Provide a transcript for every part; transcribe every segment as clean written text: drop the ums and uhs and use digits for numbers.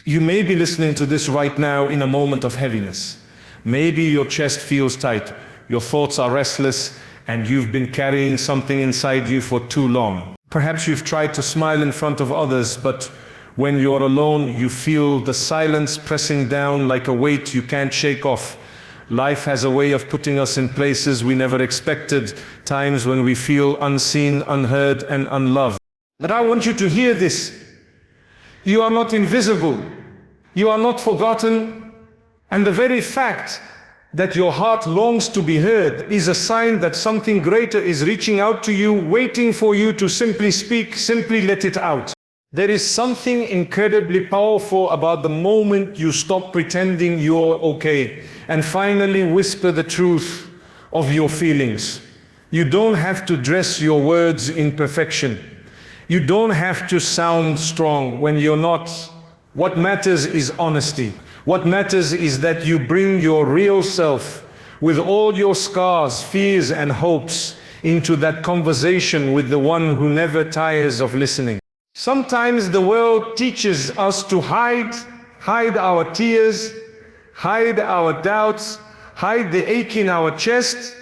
You may be listening to this right now in a moment of heaviness. Maybe your chest feels tight, your thoughts are restless, and you've been carrying something inside you for too long. Perhaps you've tried to smile in front of others, but when you're alone, you feel the silence pressing down like a weight you can't shake off. Life has a way of putting us in places we never expected, times when we feel unseen, unheard, and unloved. But I want you to hear this. You are not invisible. You are not forgotten. And the very fact that your heart longs to be heard is a sign that something greater is reaching out to you, waiting for you to simply speak, simply let it out. There is something incredibly powerful about the moment you stop pretending you're okay and finally whisper the truth of your feelings. You don't have to dress your words in perfection. You don't have to sound strong when you're not. What matters is honesty. What matters is that you bring your real self with all your scars, fears, and hopes into that conversation with the one who never tires of listening. Sometimes the world teaches us to hide our tears, hide our doubts, hide the ache in our chest.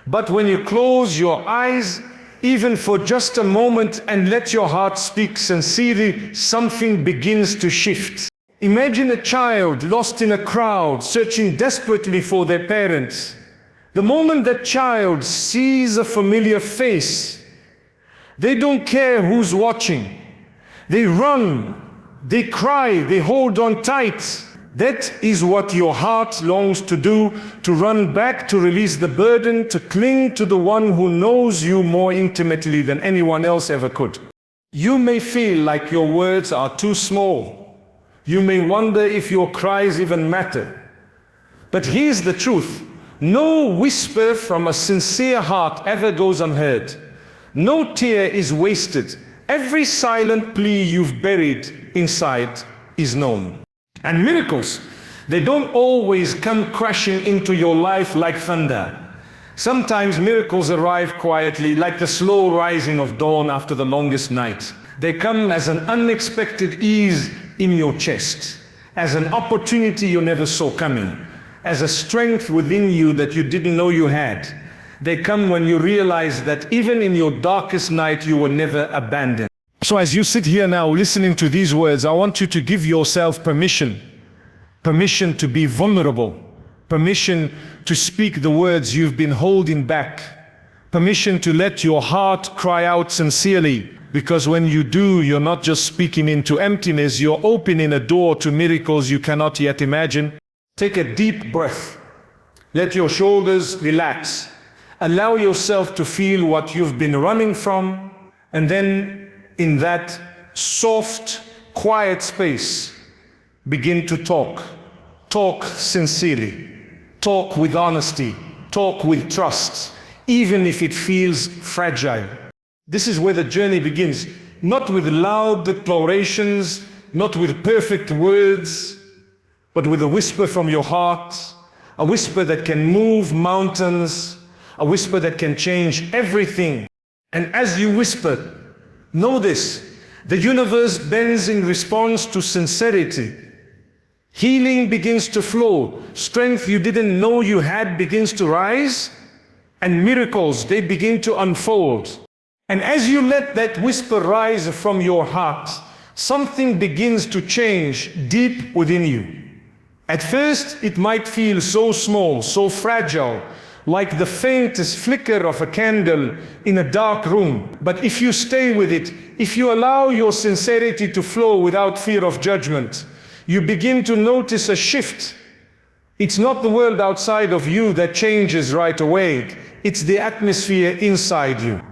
But when you close your eyes, even for just a moment, and let your heart speak sincerely, something begins to shift. Imagine a child lost in a crowd, searching desperately for their parents. The moment that child sees a familiar face, they don't care who's watching. They run, they cry, they hold on tight. That is what your heart longs to do, to run back, to release the burden, to cling to the one who knows you more intimately than anyone else ever could. You may feel like your words are too small. You may wonder if your cries even matter. But here's the truth. No whisper from a sincere heart ever goes unheard. No tear is wasted. Every silent plea you've buried inside is known. And miracles, they don't always come crashing into your life like thunder. Sometimes miracles arrive quietly, like the slow rising of dawn after the longest night. They come as an unexpected ease in your chest, as an opportunity you never saw coming, as a strength within you that you didn't know you had. They come when you realize that even in your darkest night, you were never abandoned. So as you sit here now listening to these words, I want you to give yourself permission to be vulnerable, permission to speak the words you've been holding back, permission to let your heart cry out sincerely, because when you do, you're not just speaking into emptiness, you're opening a door to miracles you cannot yet imagine. Take a deep breath. Let your shoulders relax. Allow yourself to feel what you've been running from, and then in that soft, quiet space, begin to talk. Talk sincerely. Talk with honesty. Talk with trust, even if it feels fragile. This is where the journey begins. Not with loud declarations, not with perfect words, but with a whisper from your heart, a whisper that can move mountains, a whisper that can change everything. And as you whisper, know this, the universe bends in response to sincerity. Healing begins to flow. Strength you didn't know you had begins to rise. And miracles, they begin to unfold. And as you let that whisper rise from your heart, something begins to change deep within you. At first, it might feel so small, so fragile, like the faintest flicker of a candle in a dark room. But if you stay with it, if you allow your sincerity to flow without fear of judgment, you begin to notice a shift. It's not the world outside of you that changes right away. It's the atmosphere inside you.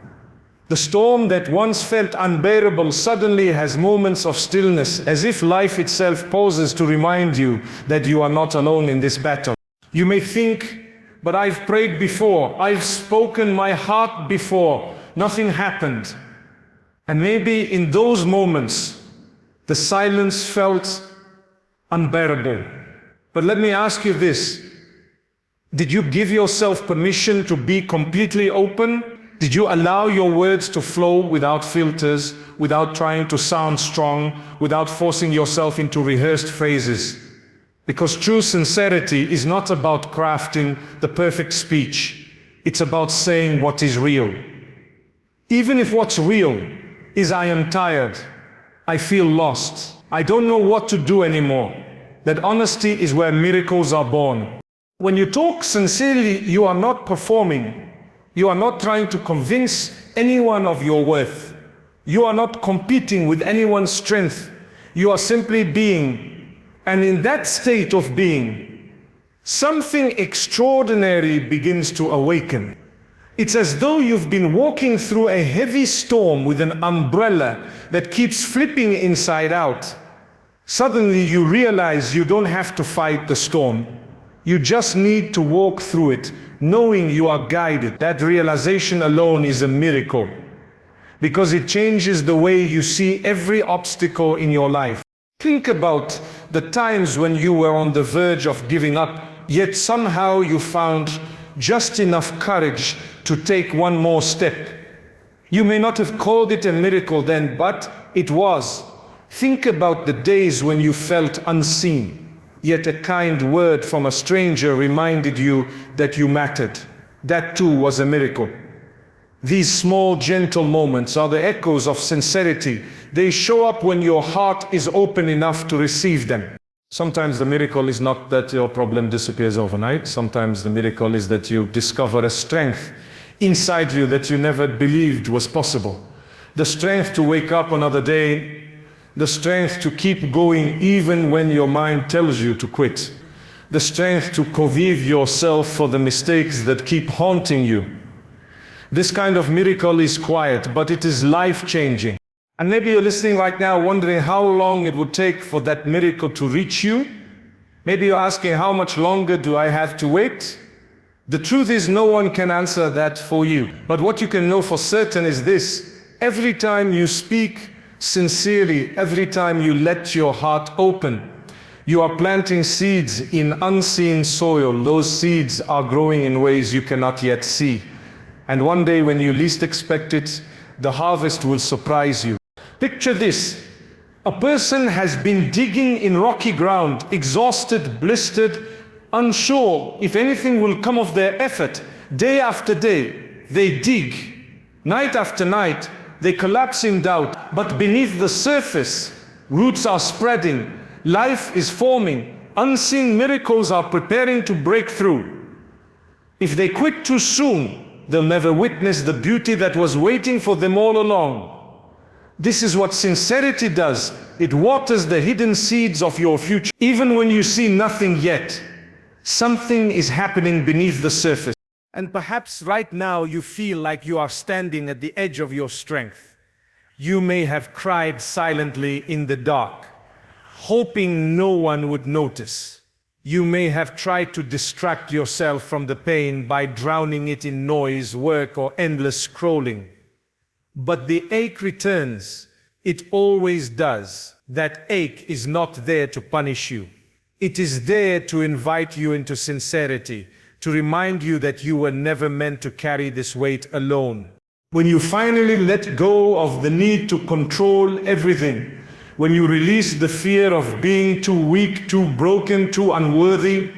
The storm that once felt unbearable suddenly has moments of stillness, as if life itself pauses to remind you that you are not alone in this battle. You may think, but I've prayed before, I've spoken my heart before, nothing happened. And maybe in those moments, the silence felt unbearable. But let me ask you this, did you give yourself permission to be completely open? Did you allow your words to flow without filters, without trying to sound strong, without forcing yourself into rehearsed phrases? Because true sincerity is not about crafting the perfect speech. It's about saying what is real. Even if what's real is I am tired, I feel lost, I don't know what to do anymore. That honesty is where miracles are born. When you talk sincerely, you are not performing. You are not trying to convince anyone of your worth. You are not competing with anyone's strength. You are simply being. And in that state of being, something extraordinary begins to awaken. It's as though you've been walking through a heavy storm with an umbrella that keeps flipping inside out. Suddenly you realize you don't have to fight the storm. You just need to walk through it, knowing you are guided. That realization alone is a miracle, because it changes the way you see every obstacle in your life. Think about the times when you were on the verge of giving up, yet somehow you found just enough courage to take one more step. You may not have called it a miracle then, but it was. Think about the days when you felt unseen, yet a kind word from a stranger reminded you that you mattered. That too was a miracle. These small, gentle moments are the echoes of sincerity. They show up when your heart is open enough to receive them. Sometimes the miracle is not that your problem disappears overnight. Sometimes the miracle is that you discover a strength inside you that you never believed was possible. The strength to wake up another day, the strength to keep going even when your mind tells you to quit. The strength to forgive yourself for the mistakes that keep haunting you. This kind of miracle is quiet, but it is life-changing. And maybe you're listening right now wondering how long it would take for that miracle to reach you. Maybe you're asking, how much longer do I have to wait? The truth is, no one can answer that for you. But what you can know for certain is this: every time you speak sincerely, every time you let your heart open, you are planting seeds in unseen soil. Those seeds are growing in ways you cannot yet see. And one day when you least expect it, the harvest will surprise you. Picture this: a person has been digging in rocky ground, exhausted, blistered, unsure if anything will come of their effort. Day after day, they dig. Night after night, they collapse in doubt. But beneath the surface, roots are spreading, life is forming, unseen miracles are preparing to break through. If they quit too soon, they'll never witness the beauty that was waiting for them all along. This is what sincerity does. It waters the hidden seeds of your future. Even when you see nothing yet, something is happening beneath the surface. And perhaps right now you feel like you are standing at the edge of your strength. You may have cried silently in the dark, hoping no one would notice. You may have tried to distract yourself from the pain by drowning it in noise, work, or endless scrolling. But the ache returns. It always does. That ache is not there to punish you. It is there to invite you into sincerity, to remind you that you were never meant to carry this weight alone. When you finally let go of the need to control everything, when you release the fear of being too weak, too broken, too unworthy,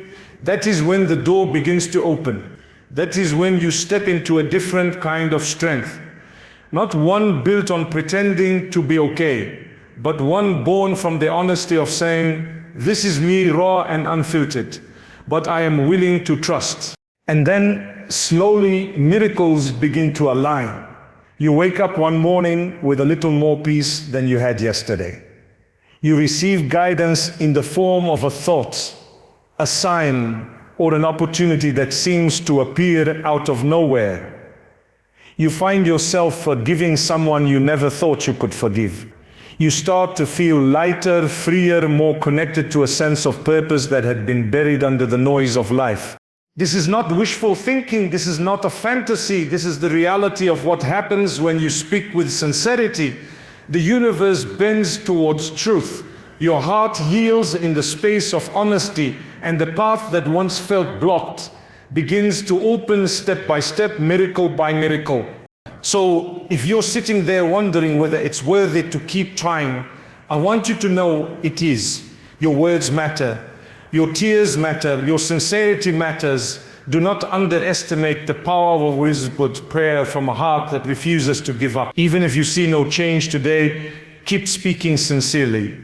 that is when the door begins to open. That is when you step into a different kind of strength. Not one built on pretending to be okay, but one born from the honesty of saying, this is me, raw and unfiltered, but I am willing to trust. And then slowly miracles begin to align. You wake up one morning with a little more peace than you had yesterday. You receive guidance in the form of a thought, a sign, or an opportunity that seems to appear out of nowhere. You find yourself forgiving someone you never thought you could forgive. You start to feel lighter, freer, more connected to a sense of purpose that had been buried under the noise of life. This is not wishful thinking. This is not a fantasy. This is the reality of what happens when you speak with sincerity. The universe bends towards truth. Your heart yields in the space of honesty, and the path that once felt blocked begins to open step by step, miracle by miracle. So if you're sitting there wondering whether it's worth it to keep trying, I want you to know it is. Your words matter. Your tears matter. Your sincerity matters. Do not underestimate the power of a whispered prayer from a heart that refuses to give up. Even if you see no change today, keep speaking sincerely.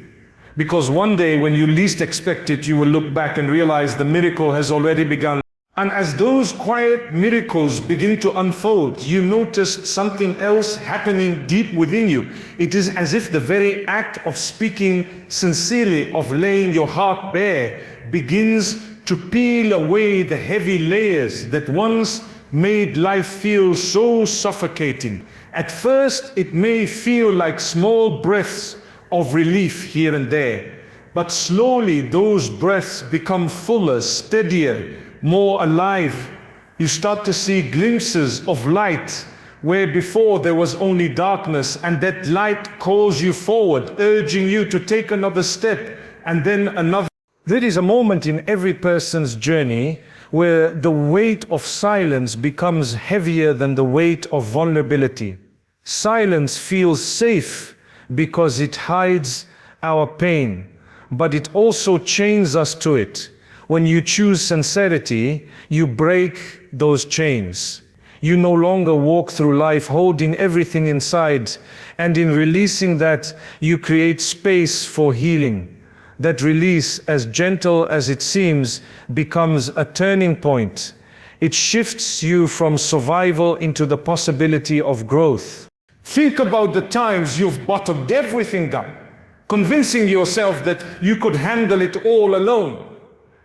Because one day when you least expect it, you will look back and realize the miracle has already begun. And as those quiet miracles begin to unfold, you notice something else happening deep within you. It is as if the very act of speaking sincerely, of laying your heart bare, begins to peel away the heavy layers that once made life feel so suffocating. At first, it may feel like small breaths of relief here and there, but slowly those breaths become fuller, steadier, more alive. You start to see glimpses of light where before there was only darkness, and that light calls you forward, urging you to take another step and then another. There is a moment in every person's journey where the weight of silence becomes heavier than the weight of vulnerability. Silence feels safe because it hides our pain, but it also chains us to it. When you choose sincerity, you break those chains. You no longer walk through life holding everything inside, and in releasing that, you create space for healing. That release, as gentle as it seems, becomes a turning point. It shifts you from survival into the possibility of growth. Think about the times you've bottled everything up, convincing yourself that you could handle it all alone.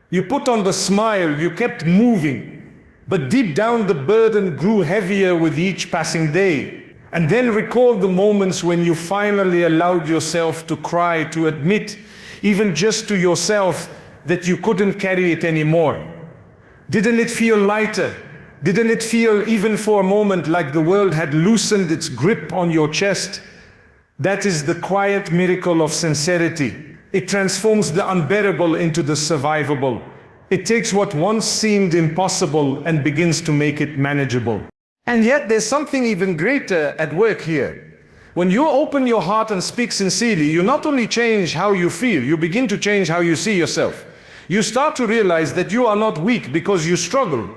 You put on the smile, you kept moving, but deep down the burden grew heavier with each passing day. And then recall the moments when you finally allowed yourself to cry, to admit, even just to yourself, that you couldn't carry it anymore. Didn't it feel lighter? Didn't it feel, even for a moment, like the world had loosened its grip on your chest? That is the quiet miracle of sincerity. It transforms the unbearable into the survivable. It takes what once seemed impossible and begins to make it manageable. And yet there's something even greater at work here. When you open your heart and speak sincerely, you not only change how you feel, you begin to change how you see yourself. You start to realize that you are not weak because you struggle.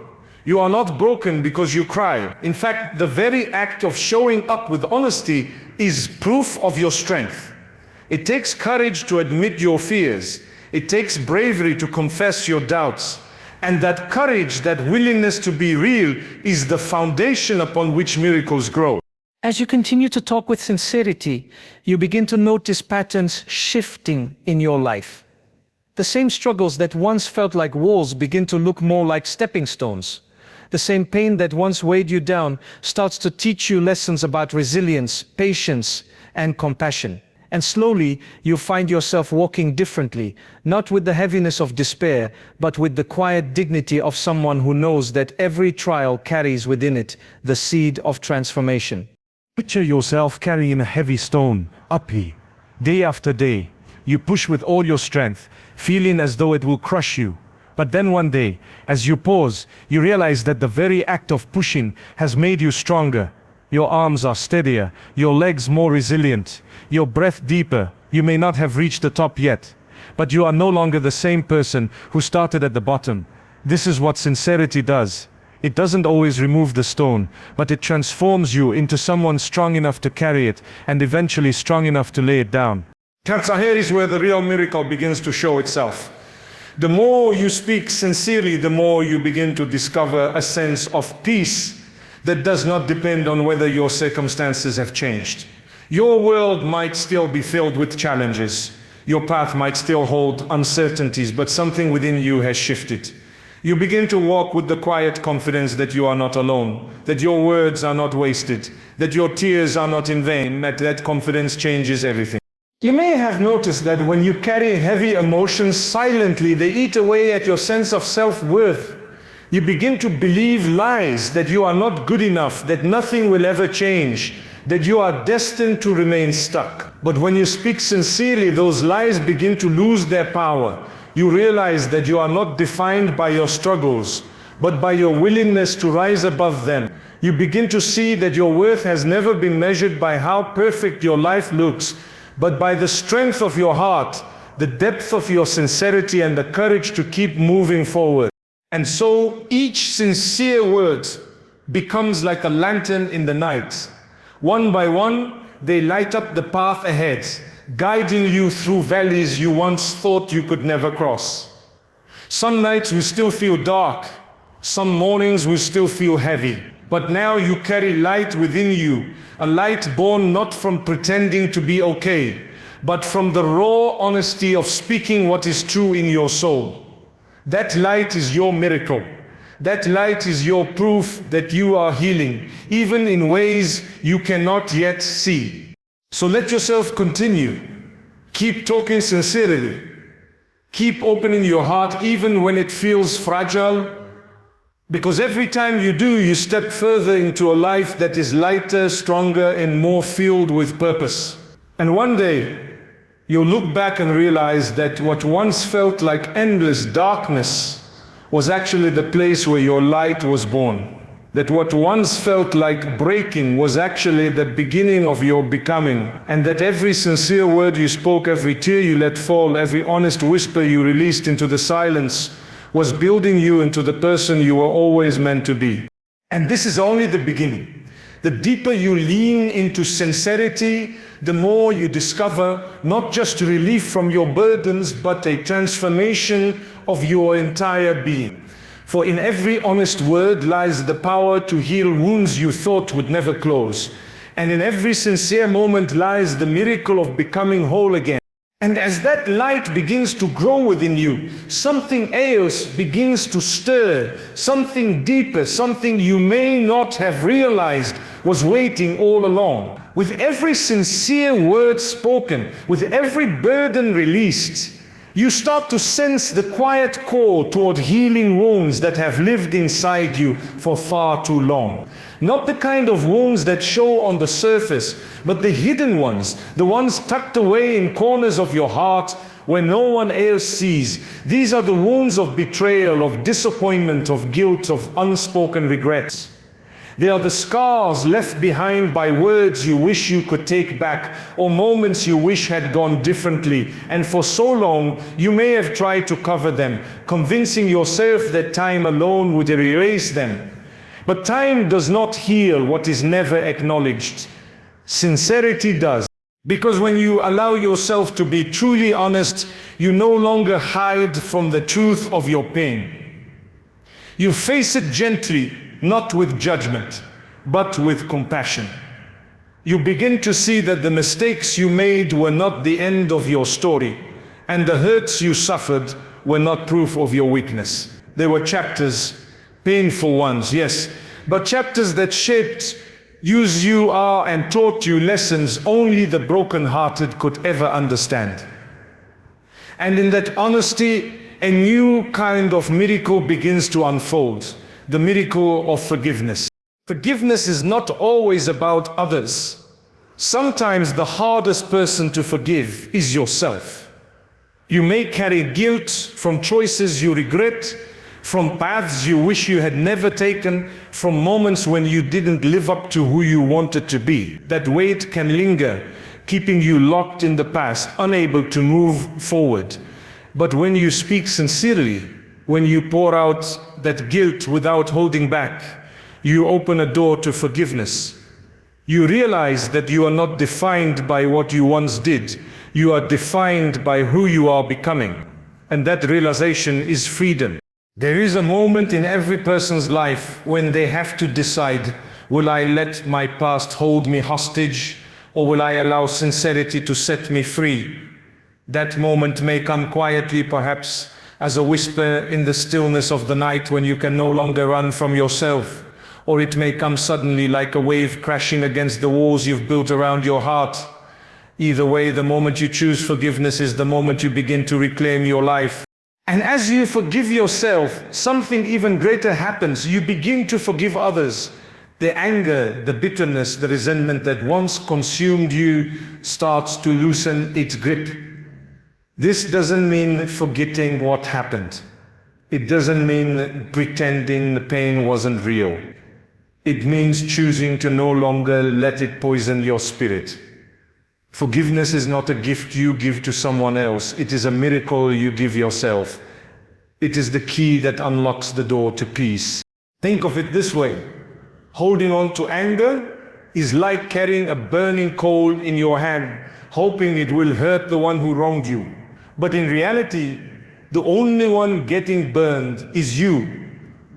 You are not broken because you cry. In fact, the very act of showing up with honesty is proof of your strength. It takes courage to admit your fears. It takes bravery to confess your doubts. And that courage, that willingness to be real, is the foundation upon which miracles grow. As you continue to talk with sincerity, you begin to notice patterns shifting in your life. The same struggles that once felt like walls begin to look more like stepping stones. The same pain that once weighed you down starts to teach you lessons about resilience, patience, and compassion. And slowly, you find yourself walking differently, not with the heaviness of despair, but with the quiet dignity of someone who knows that every trial carries within it the seed of transformation. Picture yourself carrying a heavy stone, uphill. Day after day, you push with all your strength, feeling as though it will crush you. But then one day, as you pause, you realize that the very act of pushing has made you stronger. Your arms are steadier, your legs more resilient, your breath deeper. You may not have reached the top yet, but you are no longer the same person who started at the bottom. This is what sincerity does. It doesn't always remove the stone, but it transforms you into someone strong enough to carry it, and eventually strong enough to lay it down. Here is where the real miracle begins to show itself. The more you speak sincerely, the more you begin to discover a sense of peace that does not depend on whether your circumstances have changed. Your world might still be filled with challenges. Your path might still hold uncertainties, but something within you has shifted. You begin to walk with the quiet confidence that you are not alone, that your words are not wasted, that your tears are not in vain, that confidence changes everything. You may have noticed that when you carry heavy emotions silently, they eat away at your sense of self-worth. You begin to believe lies that you are not good enough, that nothing will ever change, that you are destined to remain stuck. But when you speak sincerely, those lies begin to lose their power. You realize that you are not defined by your struggles, but by your willingness to rise above them. You begin to see that your worth has never been measured by how perfect your life looks, but by the strength of your heart, the depth of your sincerity, and the courage to keep moving forward. And so each sincere word becomes like a lantern in the night. One by one, they light up the path ahead, guiding you through valleys you once thought you could never cross. Some nights will still feel dark, some mornings will still feel heavy, but now you carry light within you, a light born not from pretending to be okay, but from the raw honesty of speaking what is true in your soul. That light is your miracle. That light is your proof that you are healing, even in ways you cannot yet see. So let yourself continue. Keep talking sincerely. Keep opening your heart even when it feels fragile. Because every time you do, you step further into a life that is lighter, stronger, and more filled with purpose. And one day, you'll look back and realize that what once felt like endless darkness was actually the place where your light was born. That what once felt like breaking was actually the beginning of your becoming. And that every sincere word you spoke, every tear you let fall, every honest whisper you released into the silence was building you into the person you were always meant to be. And this is only the beginning. The deeper you lean into sincerity, the more you discover not just relief from your burdens, but a transformation of your entire being. For in every honest word lies the power to heal wounds you thought would never close. And in every sincere moment lies the miracle of becoming whole again. And as that light begins to grow within you, something else begins to stir, something deeper, something you may not have realized was waiting all along. With every sincere word spoken, with every burden released, you start to sense the quiet call toward healing wounds that have lived inside you for far too long. Not the kind of wounds that show on the surface, but the hidden ones, the ones tucked away in corners of your heart where no one else sees. These are the wounds of betrayal, of disappointment, of guilt, of unspoken regrets. They are the scars left behind by words you wish you could take back, or moments you wish had gone differently. And for so long, you may have tried to cover them, convincing yourself that time alone would erase them. But time does not heal what is never acknowledged. Sincerity does. Because when you allow yourself to be truly honest, you no longer hide from the truth of your pain. You face it gently, not with judgment, but with compassion. You begin to see that the mistakes you made were not the end of your story, and the hurts you suffered were not proof of your weakness. They were chapters, painful ones, yes, but chapters that shaped you as you are and taught you lessons only the broken-hearted could ever understand. And in that honesty, a new kind of miracle begins to unfold. The miracle of forgiveness. Forgiveness is not always about others. Sometimes the hardest person to forgive is yourself. You may carry guilt from choices you regret, from paths you wish you had never taken, from moments when you didn't live up to who you wanted to be. That weight can linger, keeping you locked in the past, unable to move forward. But when you speak sincerely, when you pour out that guilt without holding back, you open a door to forgiveness. You realize that you are not defined by what you once did. You are defined by who you are becoming. And that realization is freedom. There is a moment in every person's life when they have to decide, will I let my past hold me hostage, or will I allow sincerity to set me free? That moment may come quietly, perhaps, as a whisper in the stillness of the night when you can no longer run from yourself. Or it may come suddenly like a wave crashing against the walls you've built around your heart. Either way, the moment you choose forgiveness is the moment you begin to reclaim your life. And as you forgive yourself, something even greater happens. You begin to forgive others. The anger, the bitterness, the resentment that once consumed you starts to loosen its grip. This doesn't mean forgetting what happened. It doesn't mean pretending the pain wasn't real. It means choosing to no longer let it poison your spirit. Forgiveness is not a gift you give to someone else. It is a miracle you give yourself. It is the key that unlocks the door to peace. Think of it this way. Holding on to anger is like carrying a burning coal in your hand, hoping it will hurt the one who wronged you. But in reality, the only one getting burned is you.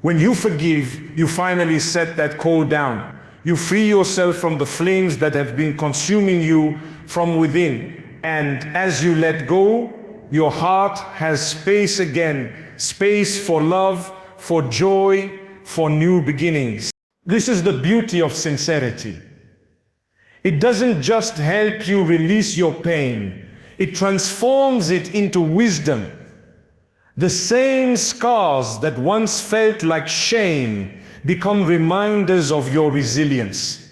When you forgive, you finally set that coal down. You free yourself from the flames that have been consuming you from within. And as you let go, your heart has space again, space for love, for joy, for new beginnings. This is the beauty of sincerity. It doesn't just help you release your pain, it transforms it into wisdom. The same scars that once felt like shame become reminders of your resilience.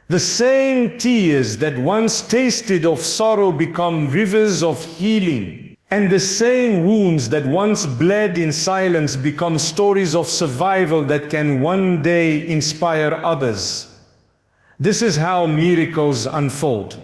The same tears that once tasted of sorrow become rivers of healing. And the same wounds that once bled in silence become stories of survival that can one day inspire others. This is how miracles unfold.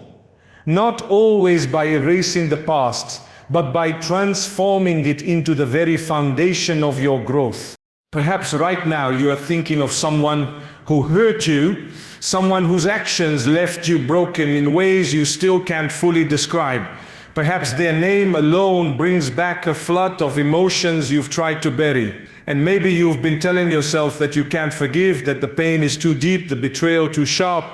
Not always by erasing the past, but by transforming it into the very foundation of your growth. Perhaps right now you are thinking of someone who hurt you, someone whose actions left you broken in ways you still can't fully describe. Perhaps their name alone brings back a flood of emotions you've tried to bury. And maybe you've been telling yourself that you can't forgive, that the pain is too deep, the betrayal too sharp.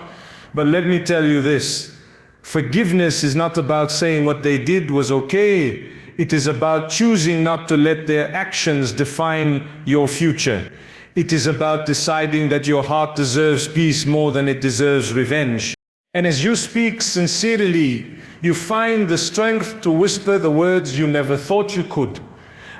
But let me tell you this. Forgiveness is not about saying what they did was okay. It is about choosing not to let their actions define your future. It is about deciding that your heart deserves peace more than it deserves revenge. And as you speak sincerely, you find the strength to whisper the words you never thought you could.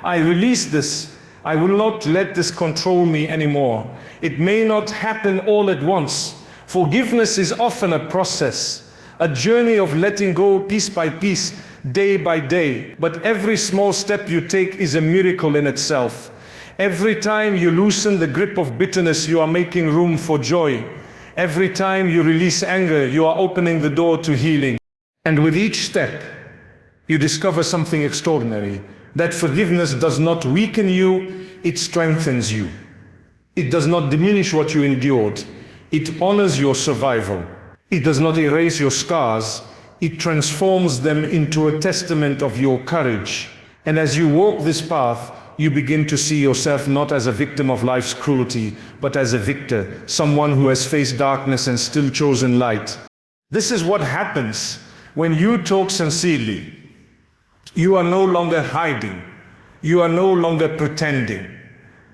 I release this. I will not let this control me anymore. It may not happen all at once. Forgiveness is often a process. A journey of letting go piece by piece, day by day. But every small step you take is a miracle in itself. Every time you loosen the grip of bitterness, you are making room for joy. Every time you release anger, you are opening the door to healing. And with each step, you discover something extraordinary. That forgiveness does not weaken you, it strengthens you. It does not diminish what you endured. It honors your survival. It does not erase your scars, it transforms them into a testament of your courage. And as you walk this path, you begin to see yourself not as a victim of life's cruelty, but as a victor, someone who has faced darkness and still chosen light. This is what happens when you talk sincerely. You are no longer hiding. You are no longer pretending.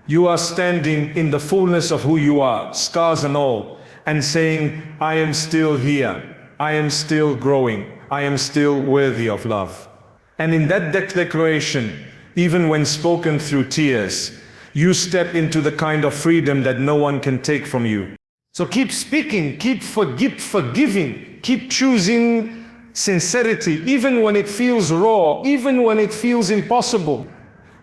You are standing in the fullness of who you are, scars and all, and saying, I am still here, I am still growing, I am still worthy of love. And in that declaration, even when spoken through tears, you step into the kind of freedom that no one can take from you. So keep speaking, keep forgiving, keep choosing sincerity, even when it feels raw, even when it feels impossible.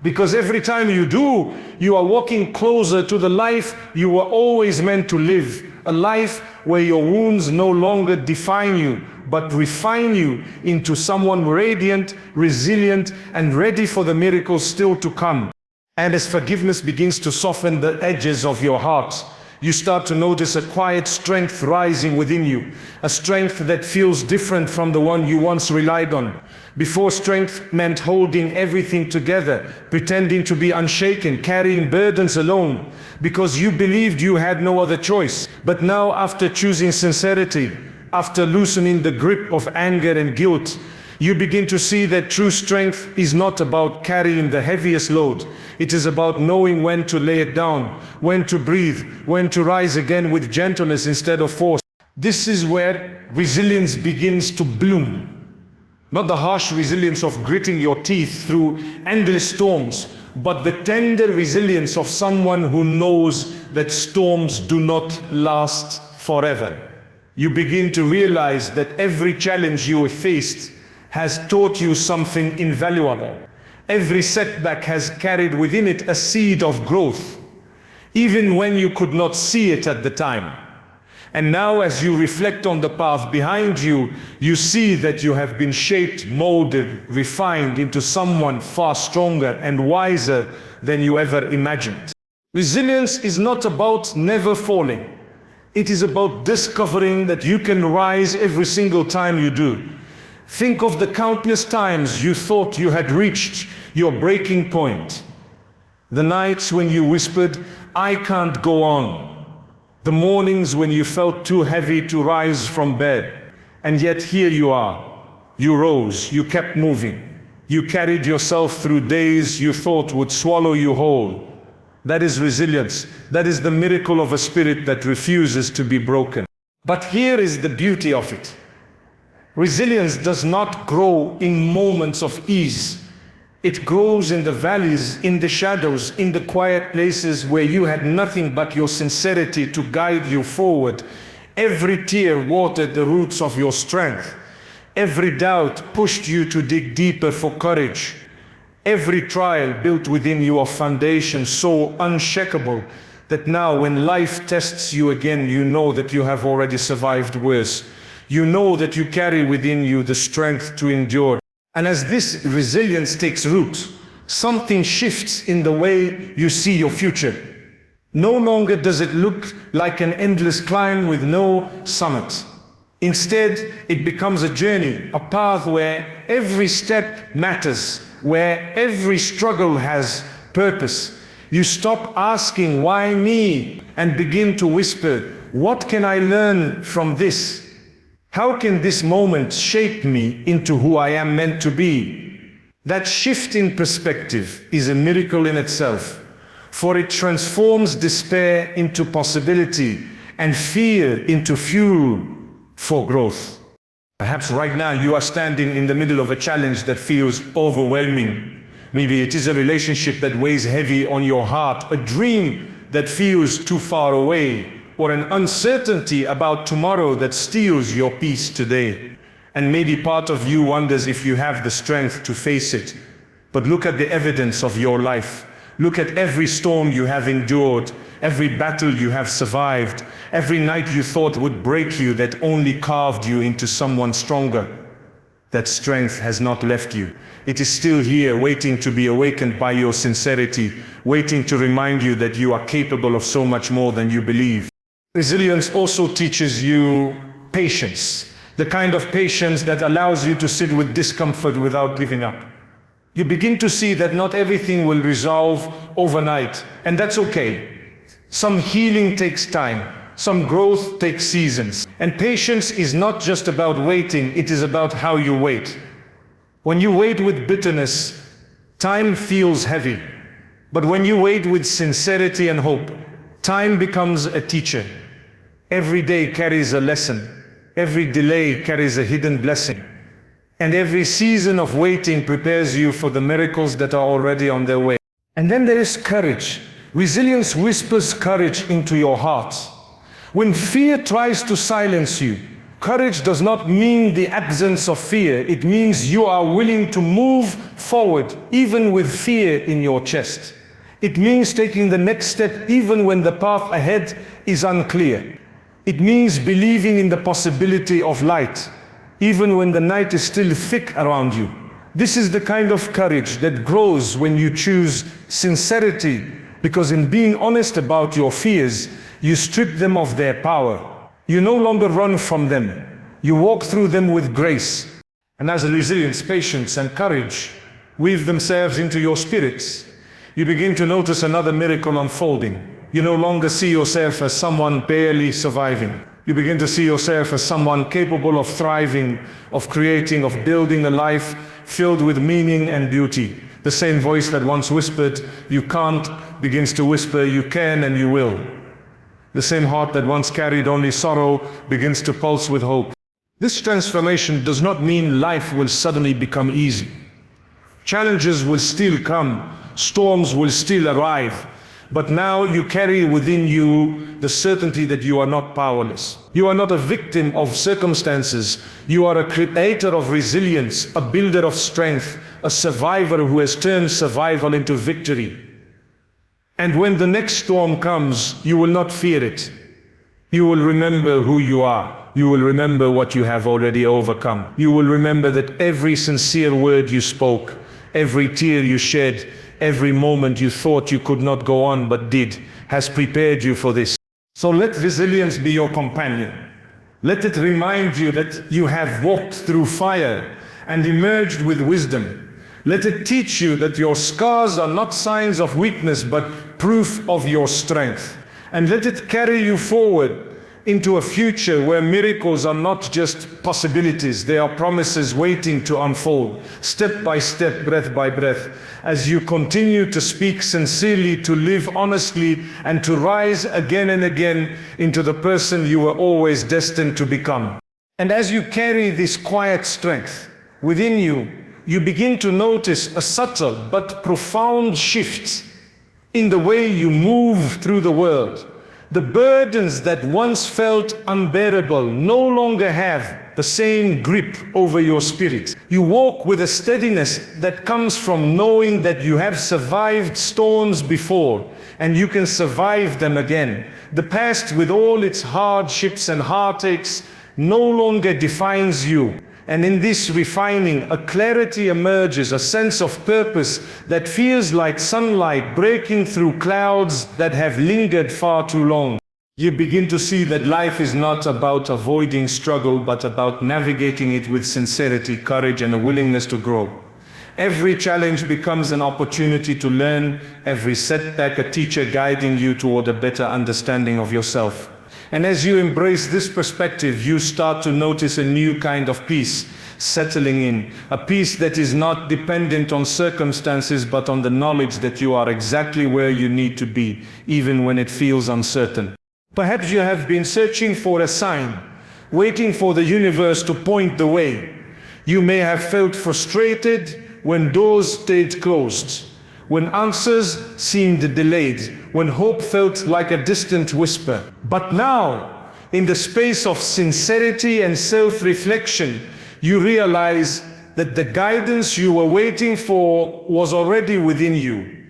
Because every time you do, you are walking closer to the life you were always meant to live. A life where your wounds no longer define you, but refine you into someone radiant, resilient, and ready for the miracles still to come. And as forgiveness begins to soften the edges of your heart, you start to notice a quiet strength rising within you, a strength that feels different from the one you once relied on. Before, strength meant holding everything together, pretending to be unshaken, carrying burdens alone, because you believed you had no other choice. But now, after choosing sincerity, after loosening the grip of anger and guilt, you begin to see that true strength is not about carrying the heaviest load. It is about knowing when to lay it down, when to breathe, when to rise again with gentleness instead of force. This is where resilience begins to bloom. Not the harsh resilience of gritting your teeth through endless storms, but the tender resilience of someone who knows that storms do not last forever. You begin to realize that every challenge you have faced has taught you something invaluable. Every setback has carried within it a seed of growth, even when you could not see it at the time. And now as you reflect on the path behind you, you see that you have been shaped, molded, refined into someone far stronger and wiser than you ever imagined. Resilience is not about never falling. It is about discovering that you can rise every single time you do. Think of the countless times you thought you had reached your breaking point. The nights when you whispered, "I can't go on." The mornings when you felt too heavy to rise from bed. And yet here you are. You rose, you kept moving. You carried yourself through days you thought would swallow you whole. That is resilience. That is the miracle of a spirit that refuses to be broken. But here is the beauty of it. Resilience does not grow in moments of ease. It grows in the valleys, in the shadows, in the quiet places where you had nothing but your sincerity to guide you forward. Every tear watered the roots of your strength. Every doubt pushed you to dig deeper for courage. Every trial built within you a foundation so unshakable that now when life tests you again, you know that you have already survived worse. You know that you carry within you the strength to endure. And as this resilience takes root, something shifts in the way you see your future. No longer does it look like an endless climb with no summit. Instead, it becomes a journey, a path where every step matters, where every struggle has purpose. You stop asking, "Why me?" and begin to whisper, "What can I learn from this? How can this moment shape me into who I am meant to be?" That shift in perspective is a miracle in itself, for it transforms despair into possibility and fear into fuel for growth. Perhaps right now you are standing in the middle of a challenge that feels overwhelming. Maybe it is a relationship that weighs heavy on your heart, a dream that feels too far away, or an uncertainty about tomorrow that steals your peace today. And maybe part of you wonders if you have the strength to face it. But look at the evidence of your life. Look at every storm you have endured, every battle you have survived, every night you thought would break you that only carved you into someone stronger. That strength has not left you. It is still here, waiting to be awakened by your sincerity, waiting to remind you that you are capable of so much more than you believe. Resilience also teaches you patience, the kind of patience that allows you to sit with discomfort without giving up. You begin to see that not everything will resolve overnight, and that's okay. Some healing takes time, some growth takes seasons. And patience is not just about waiting, it is about how you wait. When you wait with bitterness, time feels heavy. But when you wait with sincerity and hope, time becomes a teacher. Every day carries a lesson. Every delay carries a hidden blessing. And every season of waiting prepares you for the miracles that are already on their way. And then there is courage. Resilience whispers courage into your heart. When fear tries to silence you, courage does not mean the absence of fear. It means you are willing to move forward, even with fear in your chest. It means taking the next step even when the path ahead is unclear. It means believing in the possibility of light, even when the night is still thick around you. This is the kind of courage that grows when you choose sincerity, because in being honest about your fears, you strip them of their power. You no longer run from them. You walk through them with grace. And as resilience, patience, and courage weave themselves into your spirits, you begin to notice another miracle unfolding. You no longer see yourself as someone barely surviving. You begin to see yourself as someone capable of thriving, of creating, of building a life filled with meaning and beauty. The same voice that once whispered, "You can't," begins to whisper, "You can and you will." The same heart that once carried only sorrow begins to pulse with hope. This transformation does not mean life will suddenly become easy. Challenges will still come, storms will still arrive, But now you carry within you the certainty that you are not powerless. You are not a victim of circumstances. You are a creator of resilience, a builder of strength, a survivor who has turned survival into victory. And when the next storm comes, you will not fear it. You will remember who you are. You will remember what you have already overcome. You will remember that every sincere word you spoke, every tear you shed, every moment you thought you could not go on but did, has prepared you for this. So let resilience be your companion. Let it remind you that you have walked through fire and emerged with wisdom. Let it teach you that your scars are not signs of weakness but proof of your strength. And let it carry you forward into a future where miracles are not just possibilities, they are promises waiting to unfold, step by step, breath by breath, as you continue to speak sincerely, to live honestly, and to rise again and again into the person you were always destined to become. And as you carry this quiet strength within you, you begin to notice a subtle but profound shift in the way you move through the world. The burdens that once felt unbearable no longer have the same grip over your spirit. You walk with a steadiness that comes from knowing that you have survived storms before and you can survive them again. The past, with all its hardships and heartaches, no longer defines you. And in this refining, a clarity emerges, a sense of purpose that feels like sunlight breaking through clouds that have lingered far too long. You begin to see that life is not about avoiding struggle, but about navigating it with sincerity, courage, and a willingness to grow. Every challenge becomes an opportunity to learn, every setback a teacher guiding you toward a better understanding of yourself. And as you embrace this perspective, you start to notice a new kind of peace settling in. A peace that is not dependent on circumstances, but on the knowledge that you are exactly where you need to be, even when it feels uncertain. Perhaps you have been searching for a sign, waiting for the universe to point the way. You may have felt frustrated when doors stayed closed, when answers seemed delayed, when hope felt like a distant whisper. But now, in the space of sincerity and self-reflection, you realize that the guidance you were waiting for was already within you.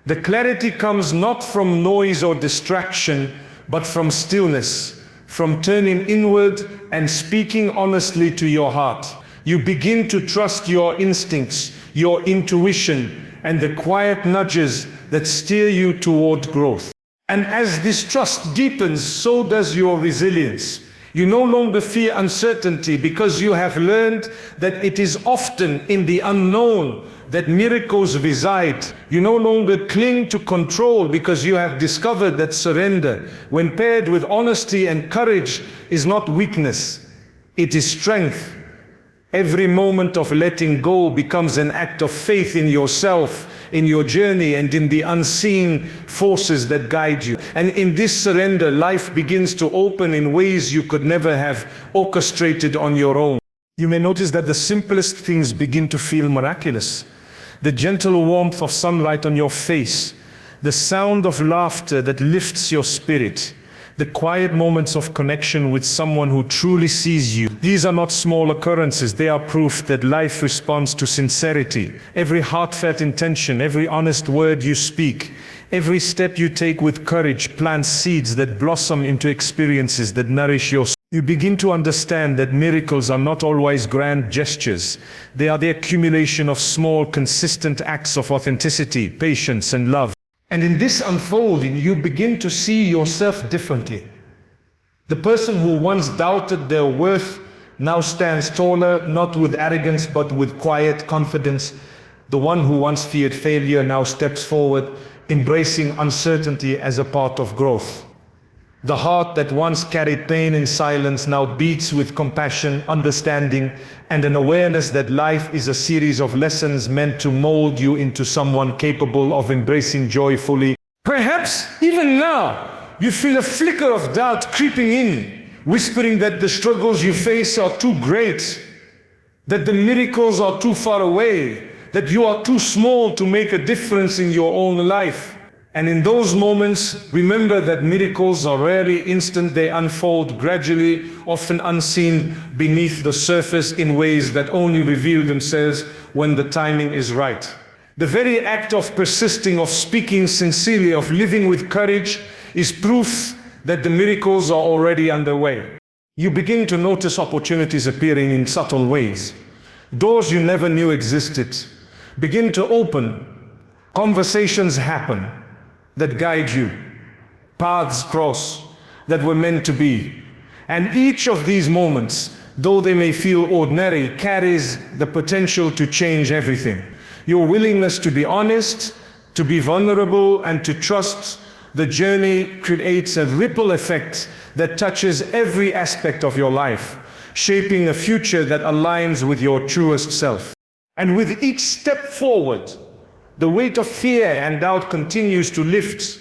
The clarity comes not from noise or distraction, but from stillness, from turning inward and speaking honestly to your heart. You begin to trust your instincts, your intuition, and the quiet nudges that steer you toward growth. And as this trust deepens, so does your resilience. You no longer fear uncertainty because you have learned that it is often in the unknown that miracles reside. You no longer cling to control because you have discovered that surrender, when paired with honesty and courage, is not weakness, it is strength. Every moment of letting go becomes an act of faith in yourself, in your journey, and in the unseen forces that guide you. And in this surrender, life begins to open in ways you could never have orchestrated on your own. You may notice that the simplest things begin to feel miraculous. The gentle warmth of sunlight on your face, the sound of laughter that lifts your spirit, the quiet moments of connection with someone who truly sees you. These are not small occurrences, they are proof that life responds to sincerity. Every heartfelt intention, every honest word you speak, every step you take with courage plants seeds that blossom into experiences that nourish your soul. You begin to understand that miracles are not always grand gestures. They are the accumulation of small, consistent acts of authenticity, patience, and love. And in this unfolding, you begin to see yourself differently. The person who once doubted their worth now stands taller, not with arrogance, but with quiet confidence. The one who once feared failure now steps forward, embracing uncertainty as a part of growth. The heart that once carried pain in silence now beats with compassion, understanding, and an awareness that life is a series of lessons meant to mold you into someone capable of embracing joy fully. Perhaps even now, you feel a flicker of doubt creeping in, whispering that the struggles you face are too great, that the miracles are too far away, that you are too small to make a difference in your own life. And in those moments, remember that miracles are rarely instant. They unfold gradually, often unseen beneath the surface in ways that only reveal themselves when the timing is right. The very act of persisting, of speaking sincerely, of living with courage is proof that the miracles are already underway. You begin to notice opportunities appearing in subtle ways. Doors you never knew existed begin to open. Conversations happen that guide you. Paths cross that were meant to be. And each of these moments, though they may feel ordinary, carries the potential to change everything. Your willingness to be honest, to be vulnerable, and to trust the journey creates a ripple effect that touches every aspect of your life, shaping a future that aligns with your truest self. And with each step forward, the weight of fear and doubt continues to lift.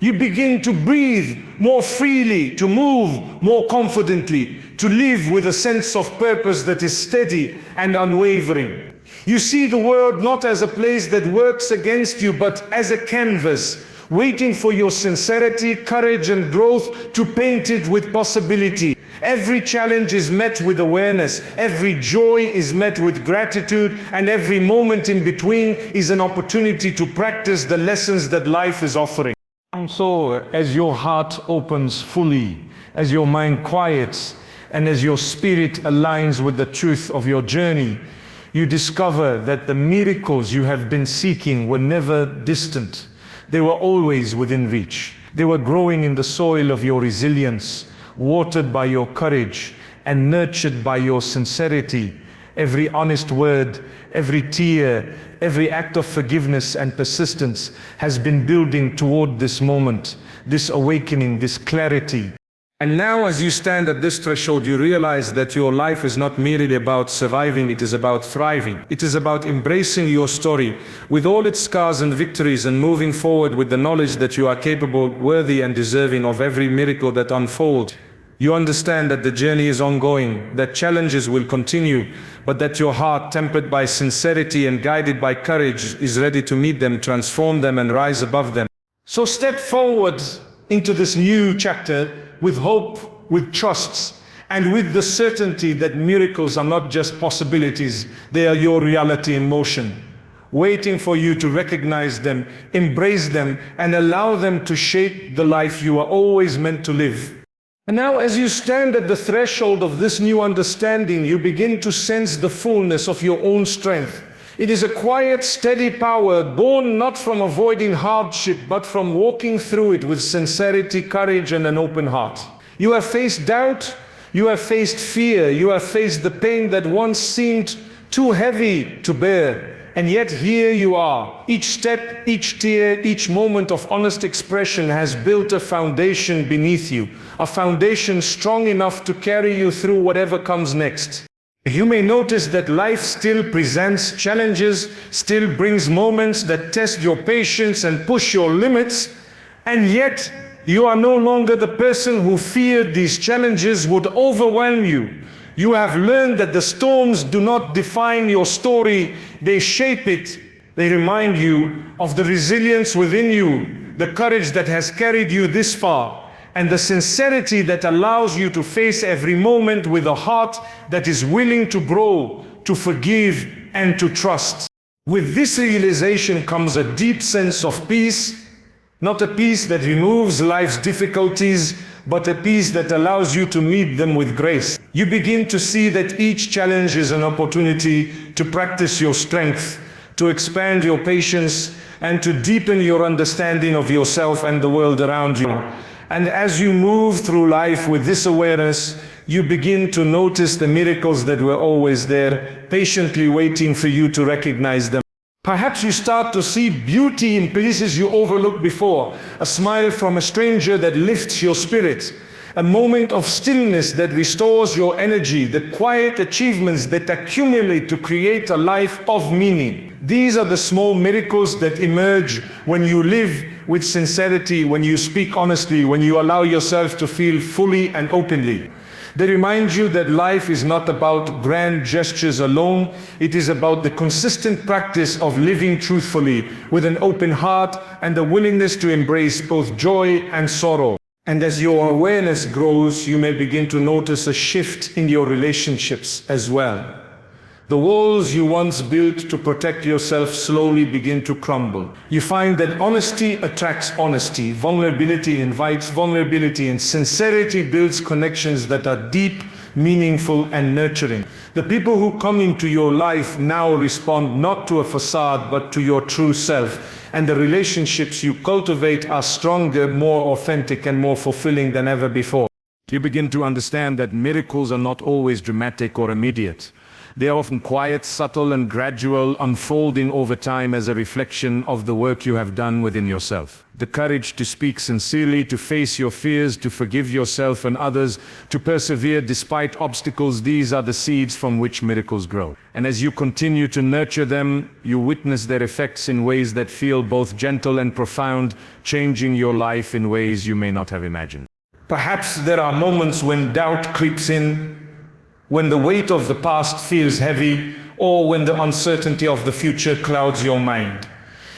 You begin to breathe more freely, to move more confidently, to live with a sense of purpose that is steady and unwavering. You see the world not as a place that works against you, but as a canvas, waiting for your sincerity, courage, and growth to paint it with possibility. Every challenge is met with awareness, every joy is met with gratitude, and every moment in between is an opportunity to practice the lessons that life is offering. And so, as your heart opens fully, as your mind quiets, and as your spirit aligns with the truth of your journey, you discover that the miracles you have been seeking were never distant. They were always within reach. They were growing in the soil of your resilience, watered by your courage, and nurtured by your sincerity. Every honest word, every tear, every act of forgiveness and persistence has been building toward this moment, this awakening, this clarity. And now, as you stand at this threshold, you realize that your life is not merely about surviving, it is about thriving. It is about embracing your story with all its scars and victories, and moving forward with the knowledge that you are capable, worthy, and deserving of every miracle that unfolds. You understand that the journey is ongoing, that challenges will continue, but that your heart, tempered by sincerity and guided by courage, is ready to meet them, transform them, and rise above them. So step forward into this new chapter with hope, with trust, and with the certainty that miracles are not just possibilities, they are your reality in motion, waiting for you to recognize them, embrace them, and allow them to shape the life you are always meant to live. And now, as you stand at the threshold of this new understanding, you begin to sense the fullness of your own strength. It is a quiet, steady power, born not from avoiding hardship, but from walking through it with sincerity, courage, and an open heart. You have faced doubt, you have faced fear, you have faced the pain that once seemed too heavy to bear. And yet here you are. Each step, each tear, each moment of honest expression has built a foundation beneath you, a foundation strong enough to carry you through whatever comes next. You may notice that life still presents challenges, still brings moments that test your patience and push your limits, and yet you are no longer the person who feared these challenges would overwhelm you. You have learned that the storms do not define your story, they shape it. They remind you of the resilience within you, the courage that has carried you this far, and the sincerity that allows you to face every moment with a heart that is willing to grow, to forgive, and to trust. With this realization comes a deep sense of peace, not a peace that removes life's difficulties, but a peace that allows you to meet them with grace. You begin to see that each challenge is an opportunity to practice your strength, to expand your patience, and to deepen your understanding of yourself and the world around you. And as you move through life with this awareness, you begin to notice the miracles that were always there, patiently waiting for you to recognize them. Perhaps you start to see beauty in places you overlooked before, a smile from a stranger that lifts your spirit, a moment of stillness that restores your energy, the quiet achievements that accumulate to create a life of meaning. These are the small miracles that emerge when you live with sincerity, when you speak honestly, when you allow yourself to feel fully and openly. They remind you that life is not about grand gestures alone. It is about the consistent practice of living truthfully with an open heart and the willingness to embrace both joy and sorrow. And as your awareness grows, you may begin to notice a shift in your relationships as well. The walls you once built to protect yourself slowly begin to crumble. You find that honesty attracts honesty, vulnerability invites vulnerability, and sincerity builds connections that are deep, meaningful, and nurturing. The people who come into your life now respond not to a facade but to your true self, and the relationships you cultivate are stronger, more authentic, and more fulfilling than ever before. You begin to understand that miracles are not always dramatic or immediate. They are often quiet, subtle, and gradual, unfolding over time as a reflection of the work you have done within yourself. The courage to speak sincerely, to face your fears, to forgive yourself and others, to persevere despite obstacles, these are the seeds from which miracles grow. And as you continue to nurture them, you witness their effects in ways that feel both gentle and profound, changing your life in ways you may not have imagined. Perhaps there are moments when doubt creeps in, when the weight of the past feels heavy, or when the uncertainty of the future clouds your mind.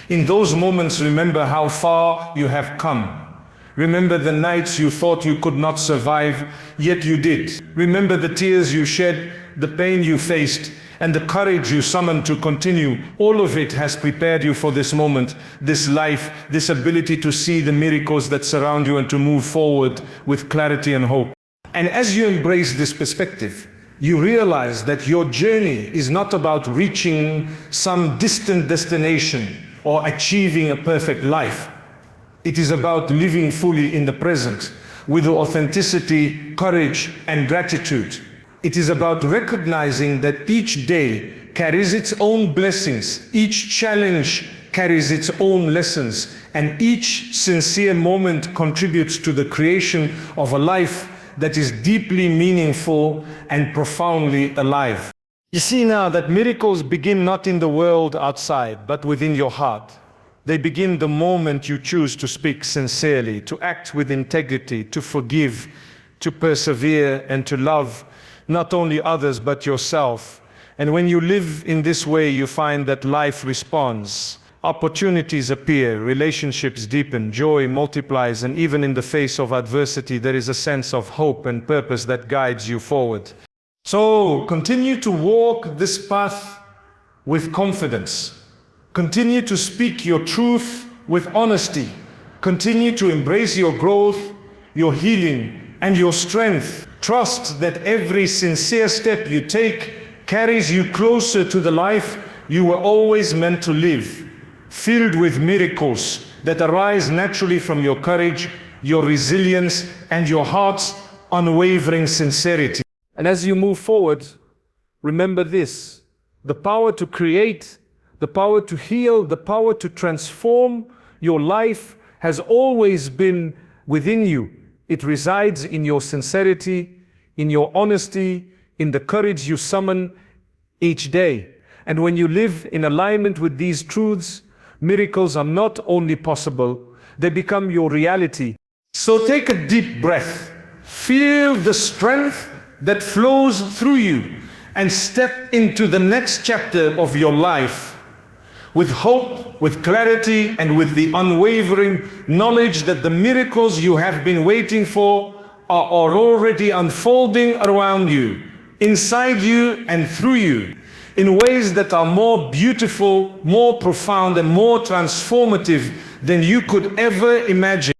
In those moments, remember how far you have come. Remember the nights you thought you could not survive, yet you did. Remember the tears you shed, the pain you faced, and the courage you summoned to continue. All of it has prepared you for this moment, this life, this ability to see the miracles that surround you and to move forward with clarity and hope. And as you embrace this perspective, you realize that your journey is not about reaching some distant destination or achieving a perfect life. It is about living fully in the present with authenticity, courage, and gratitude. It is about recognizing that each day carries its own blessings, each challenge carries its own lessons, and each sincere moment contributes to the creation of a life that is deeply meaningful and profoundly alive. You see now that miracles begin not in the world outside, but within your heart. They begin the moment you choose to speak sincerely, to act with integrity, to forgive, to persevere, and to love not only others but yourself. And when you live in this way, you find that life responds. Opportunities appear, relationships deepen, joy multiplies, and even in the face of adversity, there is a sense of hope and purpose that guides you forward. So, continue to walk this path with confidence. Continue to speak your truth with honesty. Continue to embrace your growth, your healing, and your strength. Trust that every sincere step you take carries you closer to the life you were always meant to live, filled with miracles that arise naturally from your courage, your resilience, and your heart's unwavering sincerity. And as you move forward, remember this: the power to create, the power to heal, the power to transform your life has always been within you. It resides in your sincerity, in your honesty, in the courage you summon each day. And when you live in alignment with these truths, miracles are not only possible, they become your reality. So take a deep breath, feel the strength that flows through you, and step into the next chapter of your life with hope, with clarity, and with the unwavering knowledge that the miracles you have been waiting for are already unfolding around you, inside you, and through you, in ways that are more beautiful, more profound, and more transformative than you could ever imagine.